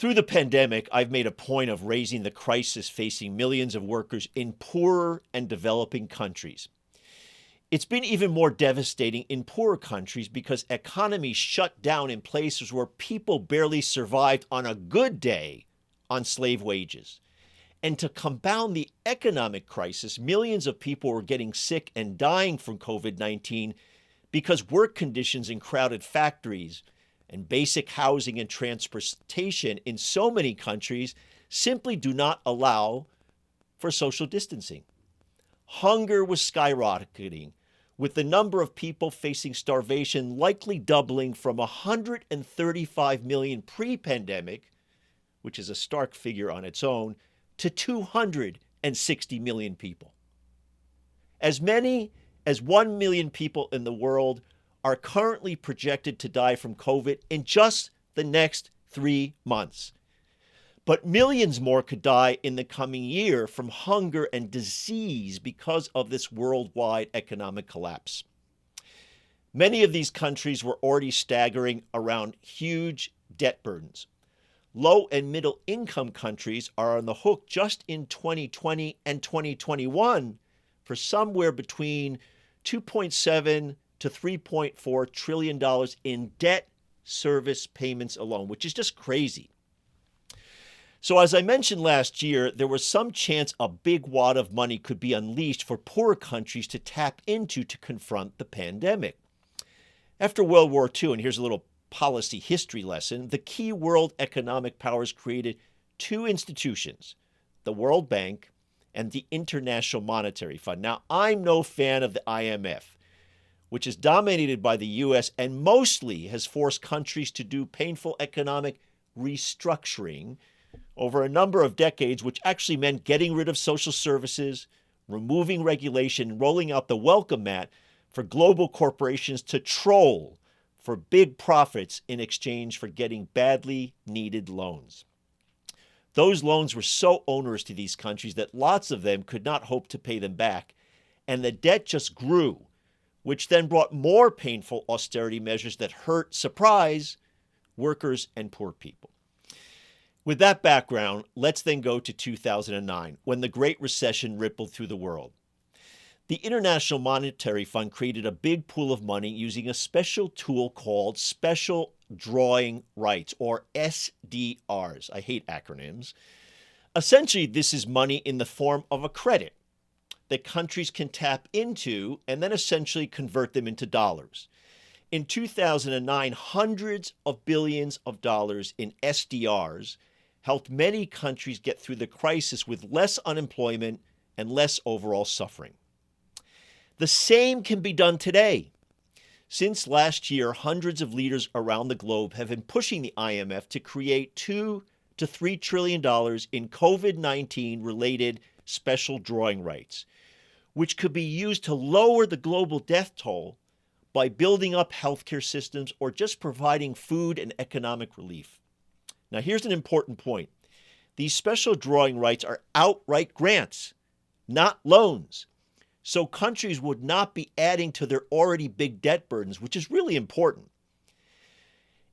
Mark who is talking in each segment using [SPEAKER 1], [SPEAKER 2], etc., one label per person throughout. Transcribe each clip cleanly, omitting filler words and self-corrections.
[SPEAKER 1] Through the pandemic, I've made a point of raising the crisis facing millions of workers in poorer and developing countries. It's been even more devastating in poorer countries because economies shut down in places where people barely survived on a good day on slave wages. And to compound the economic crisis, millions of people were getting sick and dying from COVID-19 because work conditions in crowded factories and basic housing and transportation in so many countries simply do not allow for social distancing. Hunger was skyrocketing, with the number of people facing starvation likely doubling from 135 million pre-pandemic, which is a stark figure on its own, to 260 million people. As many as 1 million people in the world are currently projected to die from COVID in just the next 3 months. But millions more could die in the coming year from hunger and disease because of this worldwide economic collapse. Many of these countries were already staggering around huge debt burdens. Low and middle income countries are on the hook just in 2020 and 2021 for somewhere between $2.7 to $3.4 trillion in debt service payments alone, which is just crazy. So as I mentioned last year, there was some chance a big wad of money could be unleashed for poorer countries to tap into to confront the pandemic. After World War II, and here's a little policy history lesson, the key world economic powers created two institutions, the World Bank and the International Monetary Fund. Now, I'm no fan of the IMF, which is dominated by the U.S. and mostly has forced countries to do painful economic restructuring over a number of decades, which actually meant getting rid of social services, removing regulation, and rolling out the welcome mat for global corporations to troll for big profits in exchange for getting badly needed loans. Those loans were so onerous to these countries that lots of them could not hope to pay them back, and the debt just grew, which then brought more painful austerity measures that hurt, surprise, workers and poor people. With that background, let's then go to 2009, when the Great Recession rippled through the world. The International Monetary Fund created a big pool of money using a special tool called Special Drawing Rights, or SDRs. I hate acronyms. Essentially, this is money in the form of a credit that countries can tap into and then essentially convert them into dollars. In 2009, hundreds of billions of dollars in SDRs helped many countries get through the crisis with less unemployment and less overall suffering. The same can be done today. Since last year, hundreds of leaders around the globe have been pushing the IMF to create $2 to $3 trillion in COVID-19 related special drawing rights, which could be used to lower the global death toll by building up healthcare systems or just providing food and economic relief. Now, here's an important point. These special drawing rights are outright grants, not loans. So countries would not be adding to their already big debt burdens, which is really important.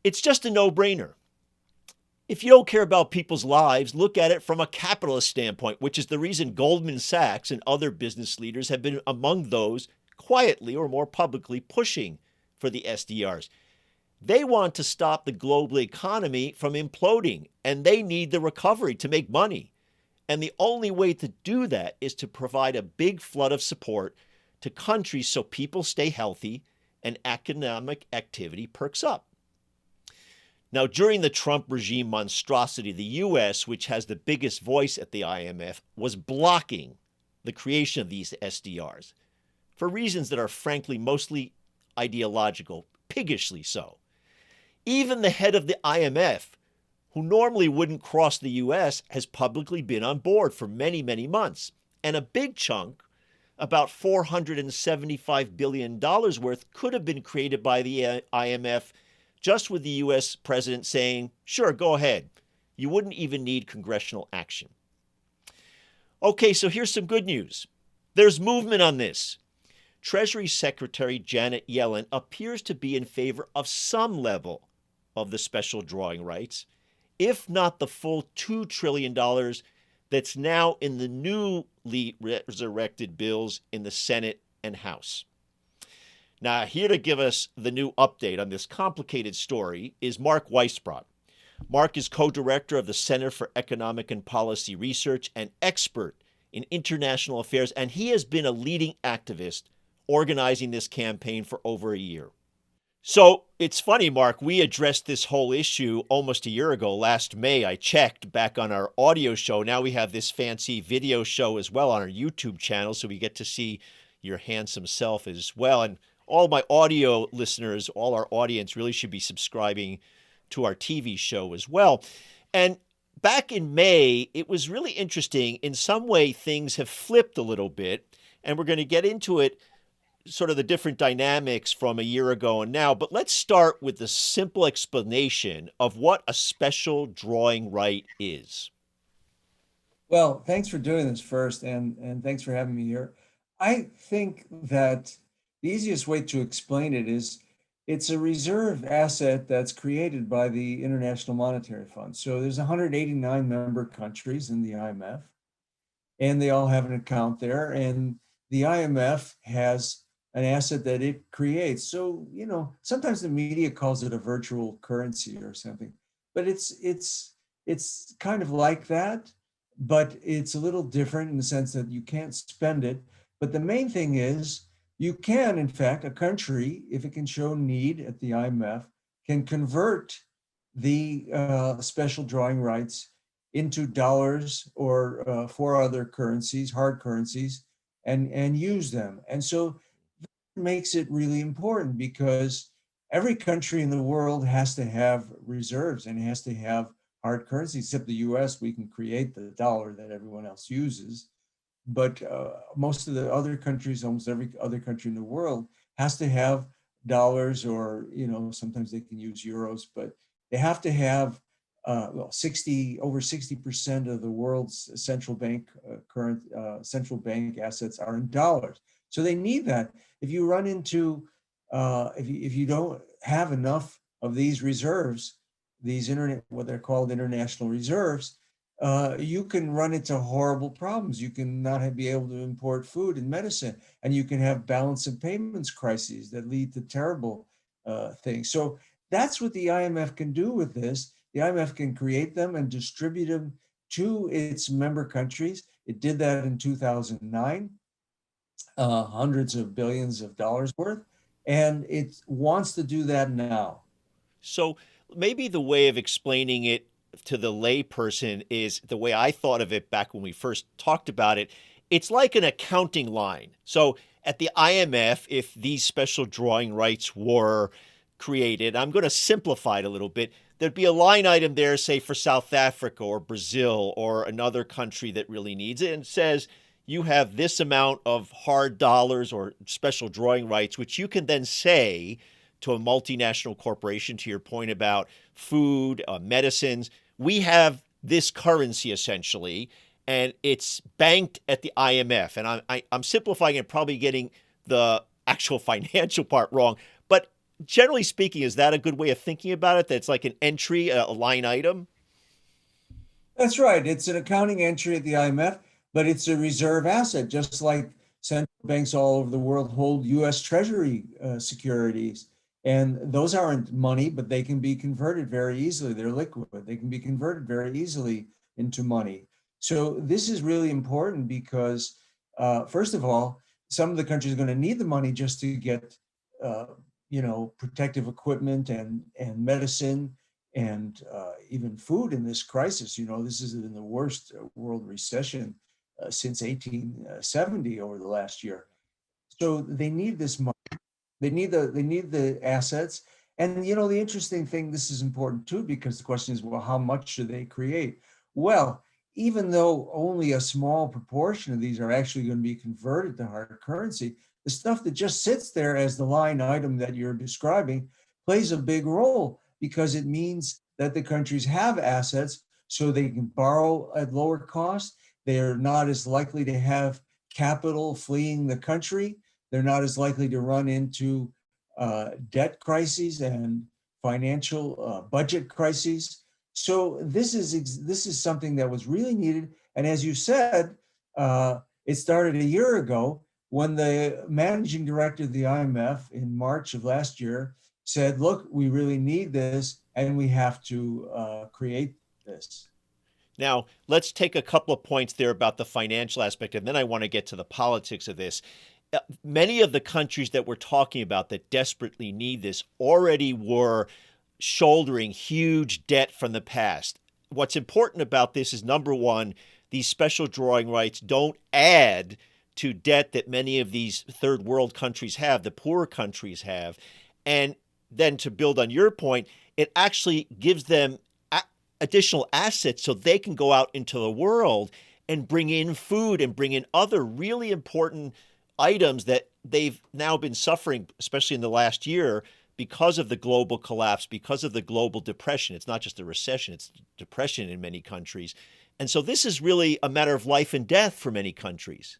[SPEAKER 1] It's just a no-brainer. If you don't care about people's lives, look at it from a capitalist standpoint, which is the reason Goldman Sachs and other business leaders have been among those quietly or more publicly pushing for the SDRs. They want to stop the global economy from imploding, and they need the recovery to make money. And the only way to do that is to provide a big flood of support to countries so people stay healthy and economic activity perks up. Now, during the Trump regime monstrosity, the U.S., which has the biggest voice at the IMF, was blocking the creation of these SDRs for reasons that are frankly mostly ideological, piggishly so. Even the head of the IMF, who normally wouldn't cross the U.S., has publicly been on board for many, many months. And a big chunk, about $475 billion worth, could have been created by the IMF just with the U.S. president saying, sure, go ahead. You wouldn't even need congressional action. Okay, so here's some good news. There's movement on this. Treasury Secretary Janet Yellen appears to be in favor of some level of the special drawing rights, if not the full $2 trillion that's now in the newly resurrected bills in the Senate and House. Now, here to give us the new update on this complicated story is Mark Weisbrot. Mark is co-director of the Center for Economic and Policy Research and expert in international affairs, and he has been a leading activist organizing this campaign for over a year. So it's funny, Mark, we addressed this whole issue almost a year ago. Last May, I checked back on our audio show. Now we have this fancy video show as well on our YouTube channel, so we get to see your handsome self as well. And all my audio listeners, all our audience really should be subscribing to our TV show as well. And back in May, it was really interesting. In some way, things have flipped a little bit, and we're going to get into it, sort of the different dynamics from a year ago and now. But let's start with the simple explanation of what a special drawing right is.
[SPEAKER 2] Well, thanks for doing this first, and thanks for having me here. I think that the easiest way to explain it is it's a reserve asset that's created by the International Monetary Fund. So there's 189 member countries in the IMF, and they all have an account there. And the IMF has an asset that it creates. So, sometimes the media calls it a virtual currency or something, but it's kind of like that, but it's a little different in the sense that you can't spend it. But the main thing is you can, in fact, a country, if it can show need at the IMF, can convert the special drawing rights into dollars or four other currencies, hard currencies, and use them. And so that makes it really important because every country in the world has to have reserves and has to have hard currency, except the US, we can create the dollar that everyone else uses. But most of the other countries, almost every other country in the world, has to have dollars, or sometimes they can use euros, but they have to have over 60% of the world's central bank current central bank assets are in dollars. So they need that. If you run into if you don't have enough of these reserves, these what they're called international reserves, you can run into horrible problems. You can not be able to import food and medicine, and you can have balance of payments crises that lead to terrible things. So that's what the IMF can do with this. The IMF can create them and distribute them to its member countries. It did that in 2009, hundreds of billions of dollars worth, and it wants to do that now.
[SPEAKER 1] So maybe the way of explaining it to the layperson is the way I thought of it back when we first talked about it. It's like an accounting line. So at the IMF, if these special drawing rights were created, I'm going to simplify it a little bit. There'd be a line item there, say for South Africa or Brazil or another country that really needs it, and says you have this amount of hard dollars or special drawing rights, which you can then say to a multinational corporation, to your point about food, medicines, we have this currency essentially, and it's banked at the IMF. And I'm simplifying and probably getting the actual financial part wrong. But generally speaking, is that a good way of thinking about it? That's like an entry, a line item?
[SPEAKER 2] That's right. It's an accounting entry at the IMF, but it's a reserve asset, just like central banks all over the world hold US Treasury securities. And those aren't money, but they can be converted very easily. They're liquid. They can be converted very easily into money. So this is really important because, first of all, some of the countries are going to need the money just to get, protective equipment and medicine and even food in this crisis. This is in the worst world recession since 1870 over the last year. So they need this money. They need the assets. And the interesting thing, this is important too, because the question is, well, how much should they create? Well, even though only a small proportion of these are actually going to be converted to hard currency, the stuff that just sits there as the line item that you're describing plays a big role, because it means that the countries have assets so they can borrow at lower cost. They are not as likely to have capital fleeing the country. They're not as likely to run into debt crises and financial budget crises. So this is something that was really needed. And as you said, it started a year ago when the managing director of the IMF in March of last year said, "Look, we really need this, and we have to create this."
[SPEAKER 1] Now, let's take a couple of points there about the financial aspect, and then I want to get to the politics of this. Many of the countries that we're talking about that desperately need this already were shouldering huge debt from the past. What's important about this is number one, these special drawing rights don't add to debt that many of these third world countries have, the poorer countries have. And then to build on your point, it actually gives them additional assets so they can go out into the world and bring in food and bring in other really important items that they've now been suffering, especially in the last year, because of the global collapse, because of the global depression. It's not just a recession, it's depression in many countries. And so this is really a matter of life and death for many countries.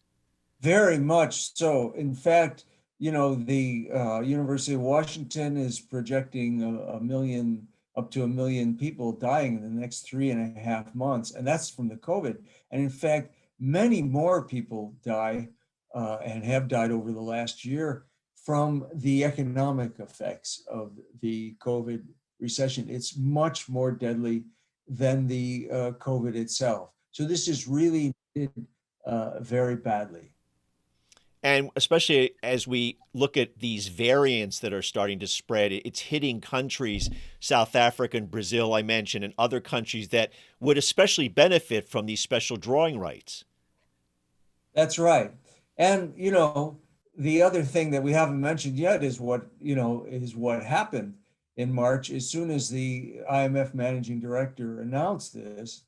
[SPEAKER 2] Very much so. In fact, the University of Washington is projecting a million, up to a million people dying in the next 3.5 months, and that's from the COVID. And in fact, many more people die and have died over the last year from the economic effects of the COVID recession. It's much more deadly than the COVID itself. So this is really needed very badly.
[SPEAKER 1] And especially as we look at these variants that are starting to spread, it's hitting countries, South Africa and Brazil, I mentioned, and other countries that would especially benefit from these special drawing rights.
[SPEAKER 2] That's right. And, the other thing that we haven't mentioned yet is what happened in March. As soon as the IMF managing director announced this,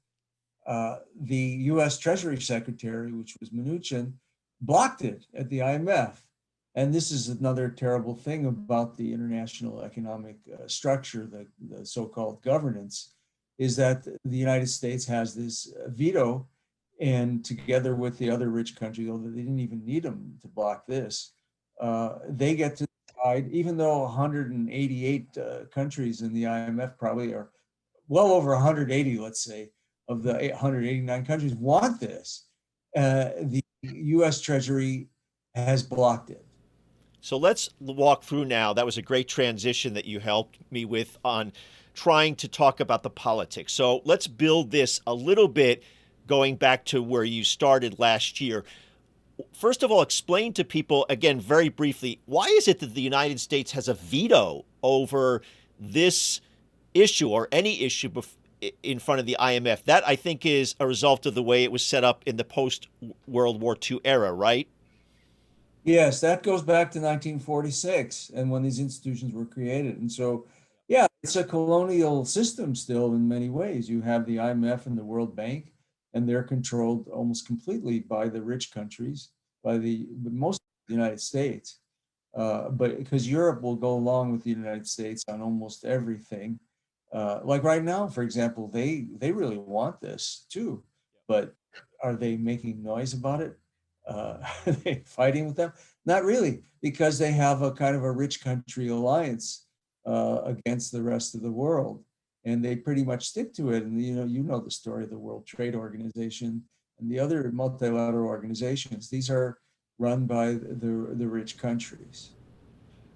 [SPEAKER 2] the US Treasury Secretary, which was Mnuchin, blocked it at the IMF. And this is another terrible thing about the international economic structure, the so-called governance, is that the United States has this veto, and together with the other rich countries, although they didn't even need them to block this, they get to decide, even though 188 countries in the IMF probably are well over 180, let's say, of the 189 countries want this. The US Treasury has blocked it.
[SPEAKER 1] So let's walk through now. That was a great transition that you helped me with on trying to talk about the politics. So let's build this a little bit going back to where you started last year. First of all, explain to people, again, very briefly, why is it that the United States has a veto over this issue or any issue in front of the IMF? That, I think, is a result of the way it was set up in the post-World War II era, right?
[SPEAKER 2] Yes, that goes back to 1946 and when these institutions were created. And so, yeah, it's a colonial system still in many ways. You have the IMF and the World Bank, and they're controlled almost completely by the rich countries, but most of the United States. But because Europe will go along with the United States on almost everything. Like right now, for example, they really want this too, but are they making noise about it? Are they fighting with them? Not really, because they have a kind of a rich country alliance against the rest of the world, and they pretty much stick to it. And you know the story of the World Trade Organization and the other multilateral organizations. These are run by the rich countries.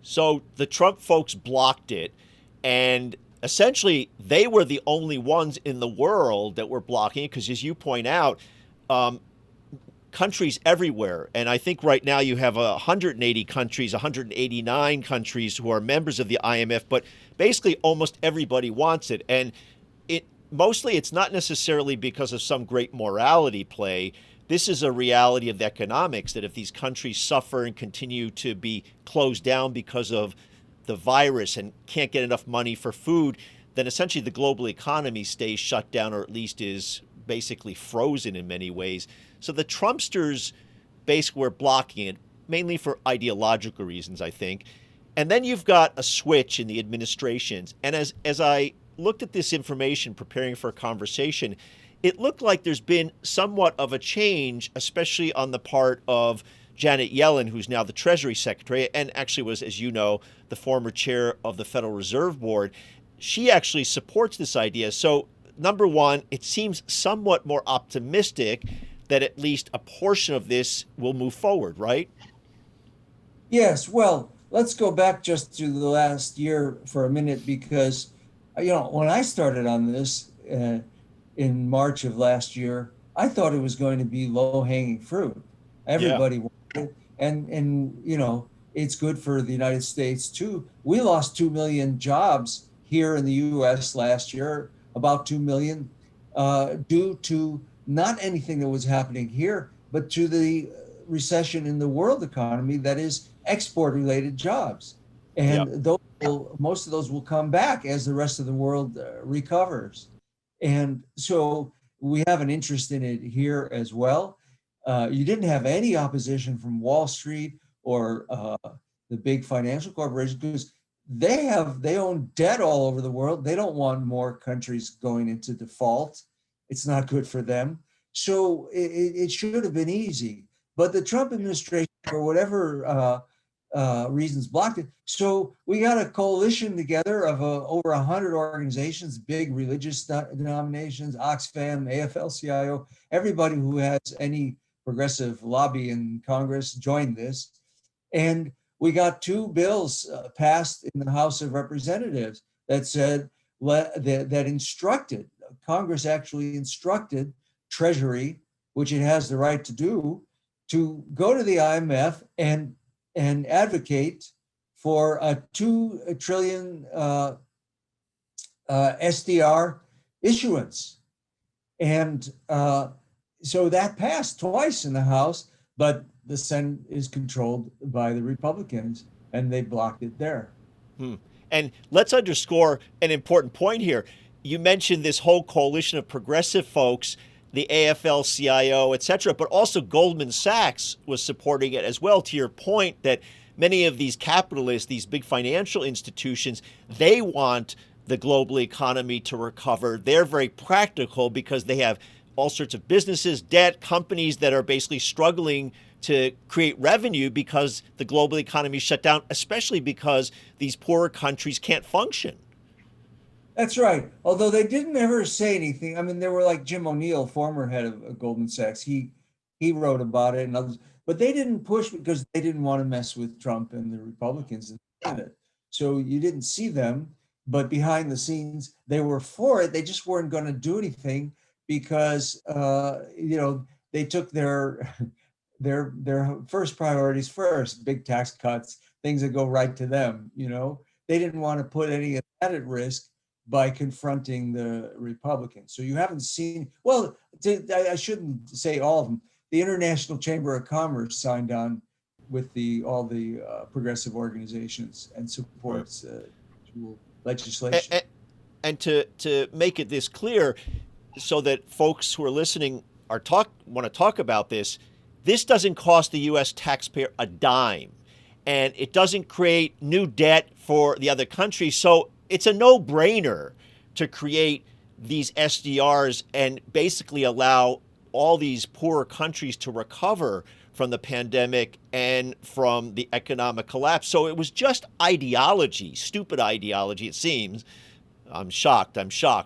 [SPEAKER 1] So the Trump folks blocked it, and essentially they were the only ones in the world that were blocking it because, as you point out, countries everywhere, and I think right now you have 180 countries, 189 countries who are members of the IMF, but basically almost everybody wants it. And mostly it's not necessarily because of some great morality play. This is a reality of the economics, that if these countries suffer and continue to be closed down because of the virus and can't get enough money for food, then essentially the global economy stays shut down, or at least is basically frozen in many ways. So the Trumpsters basically were blocking it, mainly for ideological reasons, I think. And then you've got a switch in the administrations. And as I looked at this information preparing for a conversation, it looked like there's been somewhat of a change, especially on the part of Janet Yellen, who's now the Treasury Secretary, and actually was, as you know, the former chair of the Federal Reserve Board. She actually supports this idea. So number one, it seems somewhat more optimistic that at least a portion of this will move forward, right?
[SPEAKER 2] Yes, well, let's go back just to the last year for a minute because, when I started on this in March of last year, I thought it was going to be low-hanging fruit.
[SPEAKER 1] Yeah.
[SPEAKER 2] Everybody wanted it, and it's good for the United States too. We lost 2 million jobs here in the U.S. last year, about 2 million, due to not anything that was happening here, but to the recession in the world economy that is export related jobs.
[SPEAKER 1] Yep.
[SPEAKER 2] And most of those will come back as the rest of the world recovers. And so we have an interest in it here as well. You didn't have any opposition from Wall Street or the big financial corporations because they own debt all over the world. They don't want more countries going into default. It's not good for them. So it should have been easy. But the Trump administration, for whatever reasons, blocked it. So we got a coalition together of over 100 organizations, big religious denominations, Oxfam, AFL-CIO, everybody who has any progressive lobby in Congress joined this. And we got two bills passed in the House of Representatives that said that instructed, Congress actually instructed Treasury, which it has the right to do, to go to the IMF and advocate for a 2 trillion SDR issuance. And so that passed twice in the House, but the Senate is controlled by the Republicans and they blocked it there.
[SPEAKER 1] Hmm. And let's underscore an important point here. You mentioned this whole coalition of progressive folks, the AFL-CIO, et cetera, but also Goldman Sachs was supporting it as well, to your point that many of these capitalists, these big financial institutions, they want the global economy to recover. They're very practical because they have all sorts of businesses, debt, companies that are basically struggling to create revenue because the global economy shut down, especially because these poorer countries can't function.
[SPEAKER 2] That's right. Although they didn't ever say anything. I mean, there were like Jim O'Neill, former head of Goldman Sachs. He wrote about it and others, but they didn't push because they didn't want to mess with Trump and the Republicans in the Senate. So you didn't see them, but behind the scenes they were for it. They just weren't going to do anything because they took their first priorities first, big tax cuts, things that go right to them. They didn't want to put any of that at risk by confronting the Republicans. So you haven't seen, well, I shouldn't say all of them. The International Chamber of Commerce signed on with all the progressive organizations and supports legislation.
[SPEAKER 1] And to make it this clear, so that folks who are listening want to talk about this, this doesn't cost the U.S. taxpayer a dime, and it doesn't create new debt for the other countries. So it's a no-brainer to create these SDRs and basically allow all these poorer countries to recover from the pandemic and from the economic collapse. So it was just ideology, stupid ideology, it seems. I'm shocked,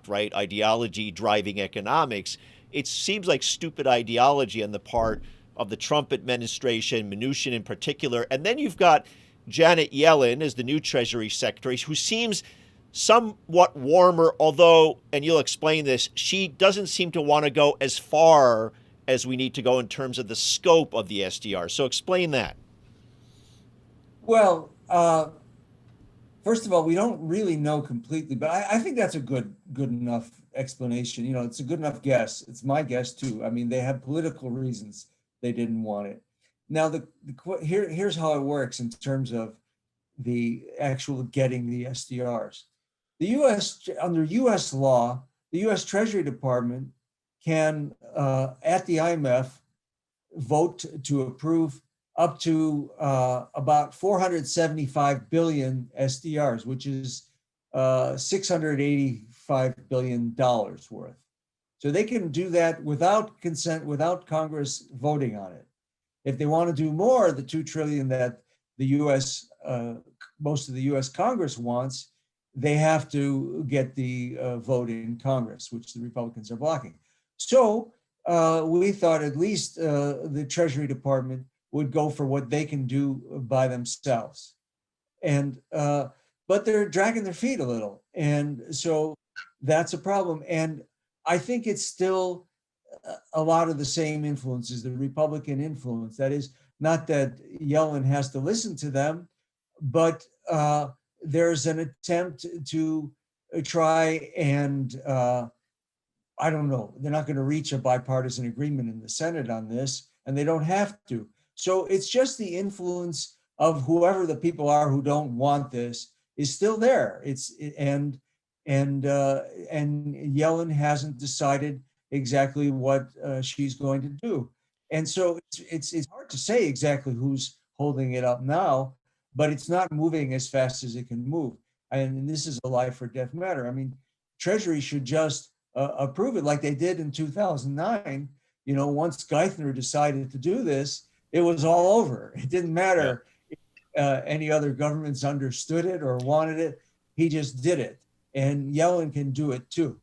[SPEAKER 1] right? Ideology driving economics. It seems like stupid ideology on the part of the Trump administration, Mnuchin in particular. And then you've got Janet Yellen as the new Treasury Secretary, who seems somewhat warmer, although, and you'll explain this, she doesn't seem to want to go as far as we need to go in terms of the scope of the SDR. So explain that.
[SPEAKER 2] Well, first of all, we don't really know completely, but I think that's a good enough explanation. It's a good enough guess. It's my guess too. I mean, they have political reasons they didn't want it. Now, here's how it works in terms of the actual getting the SDRs. The U.S. under U.S. law, the U.S. Treasury Department can, at the IMF, vote to approve up to about 475 billion SDRs, which is $685 billion worth. So they can do that without consent, without Congress voting on it. If they want to do more, the 2 trillion that the U.S. Most of the U.S. Congress wants, they have to get the vote in Congress, which the Republicans are blocking. So we thought at least the Treasury Department would go for what they can do by themselves. And but they're dragging their feet a little, and so that's a problem. And I think it's still a lot of the same influences, the Republican influence. That is, not that Yellen has to listen to them, but there's an attempt to try and I don't know, they're not going to reach a bipartisan agreement in the Senate on this, and they don't have to. So it's just the influence of whoever the people are who don't want this is still there. It's and Yellen hasn't decided exactly what she's going to do, and so it's hard to say exactly who's holding it up now, but it's not moving as fast as it can move. And this is a life or death matter. I mean, Treasury should just approve it like they did in 2009. You know, once Geithner decided to do this, it was all over. It didn't matter if any other governments understood it or wanted it. He just did it. And Yellen can do it too.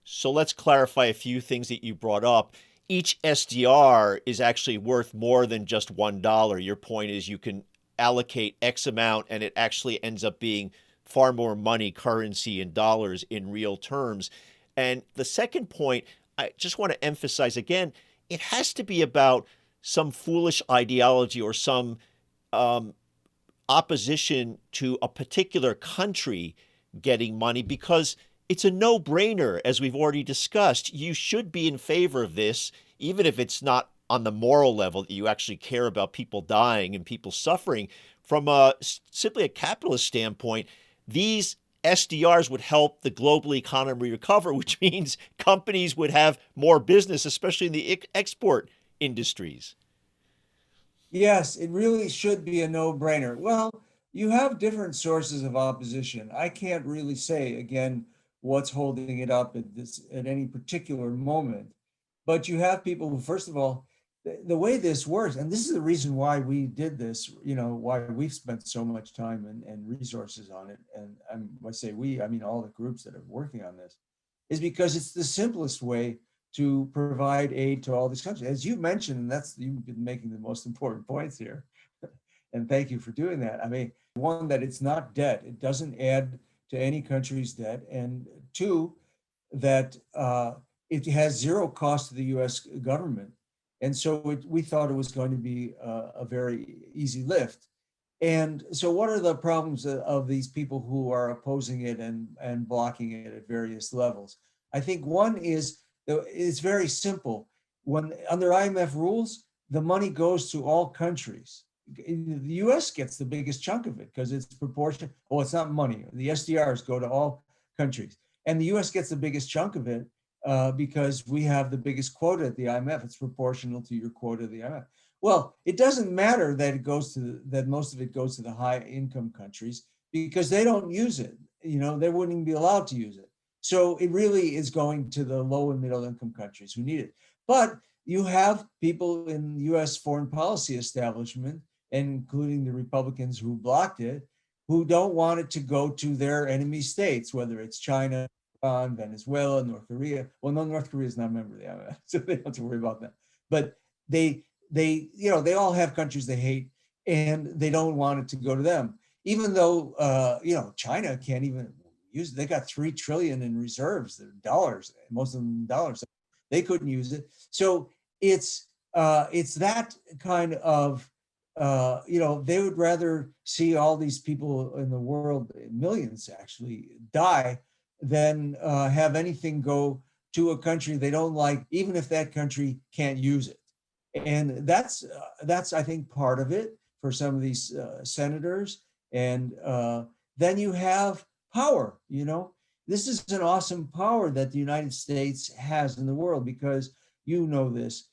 [SPEAKER 1] So let's clarify a few things that you brought up. Each SDR is actually worth more than just $1. Your point is you can allocate X amount and it actually ends up being far more money, currency, and dollars in real terms. And the second point, I just want to emphasize again, it has to be about some foolish ideology or some opposition to a particular country getting money, because it's a no-brainer, as we've already discussed. You should be in favor of this, even if it's not on the moral level that you actually care about people dying and people suffering. From simply a capitalist standpoint, these SDRs would help the global economy recover, which means companies would have more business, especially in the export industries.
[SPEAKER 2] Yes, it really should be a no-brainer. Well, you have different sources of opposition. I can't really say, again, what's holding it up at any particular moment. But you have people who, first of all, the way this works, and this is the reason why we did this, you know, why we've spent so much time and resources on it. And I say we, I mean all the groups that are working on this, is because it's the simplest way to provide aid to all these countries. As you mentioned, and that's, you've been making the most important points here. And thank you for doing that. I mean, one, that it's not debt. It doesn't add to any country's debt. And two, that it has zero cost to the US government. And so we thought it was going to be a very easy lift. And so what are the problems of these people who are opposing it and blocking it at various levels? I think one is, it's very simple. When under IMF rules, the money goes to all countries. The US gets the biggest chunk of it because it's proportional. Oh, it's not money. The SDRs go to all countries. And the US gets the biggest chunk of it because we have the biggest quota at the IMF. It's proportional to your quota at the IMF. Well, it doesn't matter that it goes to that most of it goes to the high income countries because they don't use it. You know, they wouldn't even be allowed to use it. So it really is going to the low and middle income countries who need it. But you have people in US foreign policy establishment, including the Republicans who blocked it, who don't want it to go to their enemy states, whether it's China, Venezuela, North Korea. Well, no, North Korea is not a member of the IMF, so they don't have to worry about that. But they, you know, they all have countries they hate, and they don't want it to go to them. Even though, you know, China can't even use it. They got 3 trillion in reserves, they're dollars, most of them dollars. They couldn't use it. So it's that kind of, you know, they would rather see all these people in the world, millions actually, die than have anything go to a country they don't like, even if that country can't use it. And that's I think part of it for some of these senators. And then you have power. You know, this is an awesome power that the United States has in the world, because you know this.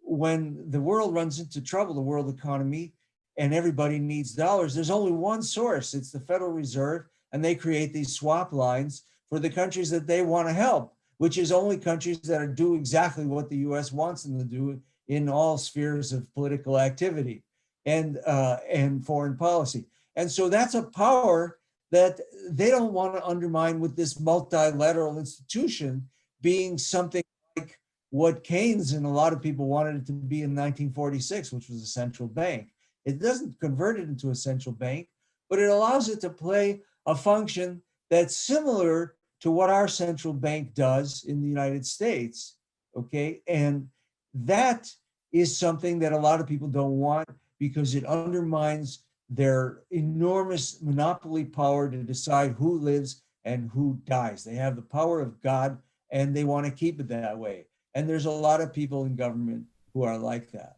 [SPEAKER 2] When the world runs into trouble, the world economy, and everybody needs dollars, there's only one source. It's the Federal Reserve, and they create these swap lines for the countries that they want to help, which is only countries that do exactly what the US wants them to do in all spheres of political activity and foreign policy. And so that's a power that they don't want to undermine with this multilateral institution being something like what Keynes and a lot of people wanted it to be in 1946, which was a central bank. It doesn't convert it into a central bank, but it allows it to play a function that's similar to what our central bank does in the United States. Okay. And that is something that a lot of people don't want because it undermines their enormous monopoly power to decide who lives and who dies. They have the power of God and they want to keep it that way. And there's a lot of people in government who are like that.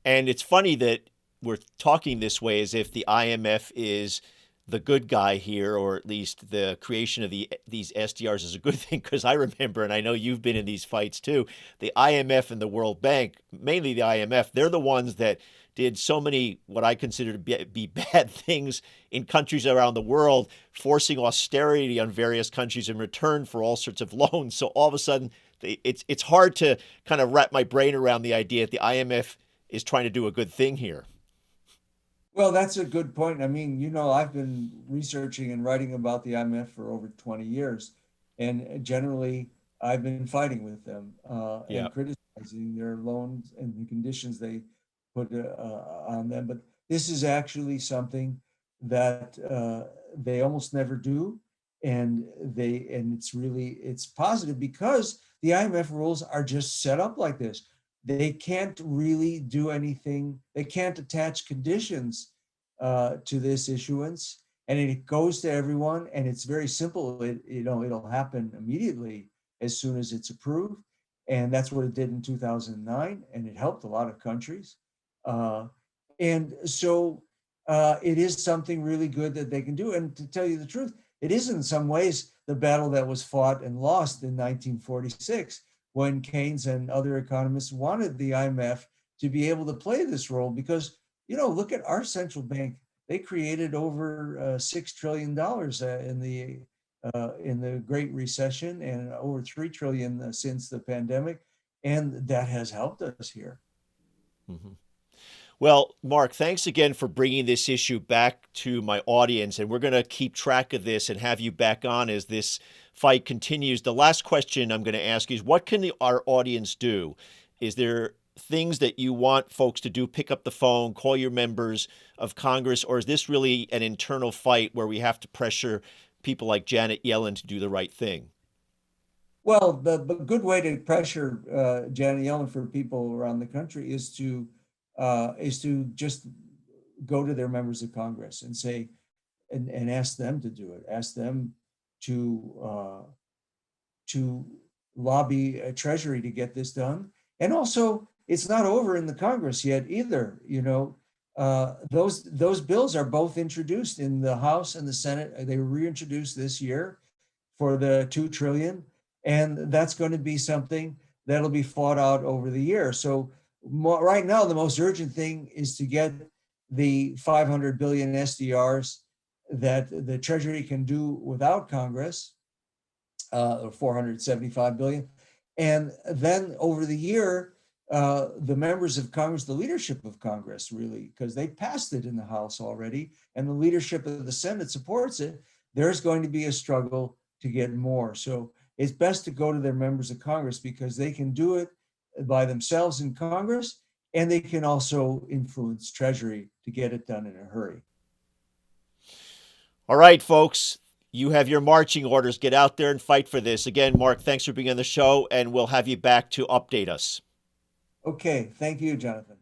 [SPEAKER 1] And it's funny that we're talking this way as if the IMF is the good guy here, or at least the creation of these SDRs is a good thing. Because I remember, and I know you've been in these fights too, the IMF and the World Bank, mainly the IMF, they're the ones that did so many what I consider to be bad things in countries around the world, forcing austerity on various countries in return for all sorts of loans. So all of a sudden, it's hard to kind of wrap my brain around the idea that the IMF is trying to do a good thing here.
[SPEAKER 2] Well, that's a good point. I mean, I've been researching and writing about the IMF for over 20 years, and generally I've been fighting with them
[SPEAKER 1] Yeah.
[SPEAKER 2] and criticizing their loans and the conditions they put on them. But this is actually something that they almost never do, and it's positive because the IMF rules are just set up like this. They can't really do anything. They can't attach conditions to this issuance, and it goes to everyone. And it's very simple. It'll happen immediately as soon as it's approved, and that's what it did in 2009, and it helped a lot of countries. And so it is something really good that they can do. And to tell you the truth, it is in some ways the battle that was fought and lost in 1946 when Keynes and other economists wanted the IMF to be able to play this role. Because, look at our central bank. They created over $6 trillion in the Great Recession, and over 3 trillion since the pandemic. And that has helped us here.
[SPEAKER 1] Mm-hmm. Well, Mark, thanks again for bringing this issue back to my audience, and we're going to keep track of this and have you back on as this fight continues. The last question I'm going to ask you is, what can our audience do? Is there things that you want folks to do? Pick up the phone, call your members of Congress, or is this really an internal fight where we have to pressure people like Janet Yellen to do the right thing?
[SPEAKER 2] Well, the good way to pressure Janet Yellen for people around the country is to just go to their members of Congress and say, and ask them to do it. Ask them to lobby Treasury to get this done. And also, it's not over in the Congress yet either. Those bills are both introduced in the House and the Senate. They were reintroduced this year for the 2 trillion, and that's going to be something that'll be fought out over the year. So right now, the most urgent thing is to get the 500 billion SDRs that the Treasury can do without Congress, or 475 billion. And then over the year, the members of Congress, the leadership of Congress, really, because they passed it in the House already, and the leadership of the Senate supports it, there's going to be a struggle to get more. So it's best to go to their members of Congress because they can do it by themselves in Congress, and they can also influence Treasury to get it done in a hurry.
[SPEAKER 1] All right, folks, you have your marching orders. Get out there and fight for this. Again, Mark, thanks for being on the show, and we'll have you back to update us.
[SPEAKER 2] Okay, thank you, Jonathan.